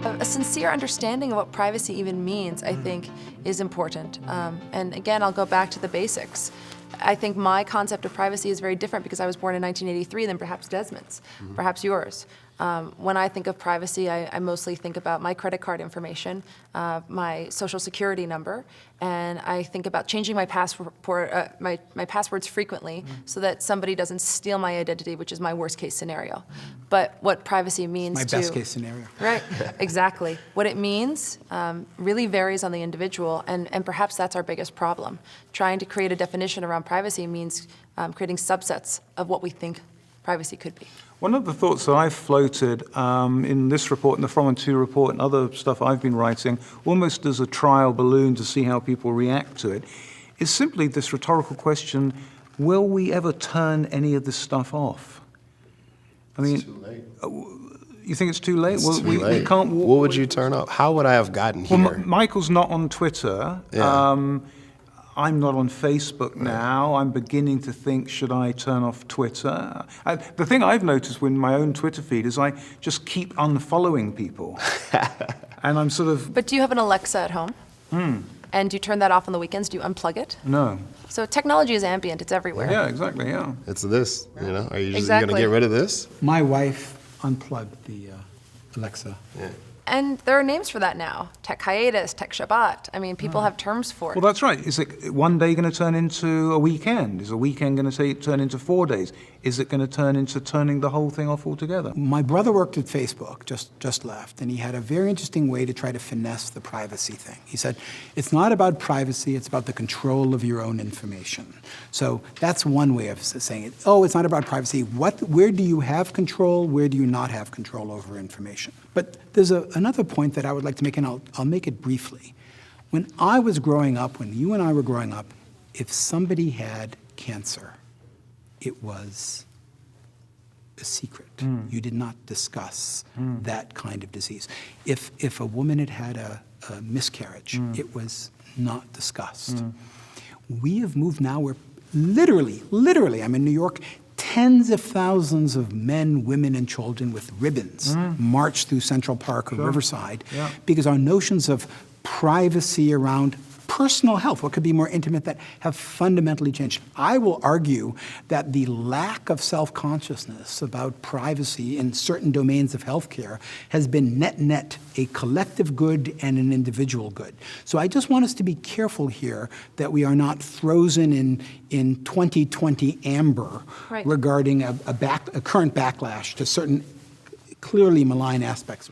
A sincere understanding of what privacy even means, I think, is important. And again, I'll go back to the basics. I think my concept of privacy is very different because I was born in 1983 than perhaps Desmond's, perhaps yours. When I think of privacy, I mostly think about my credit card information, my social security number, and I think about changing my my passwords frequently so that somebody doesn't steal my identity, which is my worst case scenario. But what privacy means my best case scenario. Right, exactly. What it means really varies on the individual, and perhaps that's our biggest problem. Trying to create a definition around privacy means creating subsets of what we think privacy could be. One of the thoughts that I've floated in this report, in the From and To report, and other stuff I've been writing, almost as a trial balloon to see how people react to it, is simply this rhetorical question, will we ever turn any of this stuff off? I mean, it's too late. You think it's too late? It's too late. We can't what would you turn off? How would I have gotten here? Well, Michael's not on Twitter. Yeah. I'm not on Facebook now. I'm beginning to think, should I turn off Twitter? The thing I've noticed with my own Twitter feed is I just keep unfollowing people. And I'm sort of... But do you have an Alexa at home? And do you turn that off on the weekends? Do you unplug it? No. So technology is ambient. It's everywhere. Yeah, exactly, yeah. It's this, you know? Are you just Exactly. going to get rid of this? My wife unplugged the Alexa. Yeah. And there are names for that now. Tech hiatus, tech Shabbat. I mean, people have terms for it. Well, that's right. Is it one day going to turn into a weekend? Is a weekend going to turn into 4 days? Is it going to turn into turning the whole thing off altogether? My brother worked at Facebook, just left, and he had a very interesting way to try to finesse the privacy thing. He said, it's not about privacy, it's about the control of your own information. So that's one way of saying it. Oh, it's not about privacy. Where do you have control? Where do you not have control over information? But there's another point that I would like to make, and I'll make it briefly. When I was growing up, when you and I were growing up, if somebody had cancer, it was a secret. You did not discuss that kind of disease. If a woman had had a miscarriage, it was not discussed. We have moved now where literally, I'm in New York, tens of thousands of men, women, and children with ribbons march through Central Park or Riverside because our notions of privacy around personal health, what could be more intimate, that have fundamentally changed. I will argue that the lack of self-consciousness about privacy in certain domains of healthcare has been net a collective good and an individual good. So I just want us to be careful here that we are not frozen in 2020 amber regarding a current backlash to certain clearly malign aspects.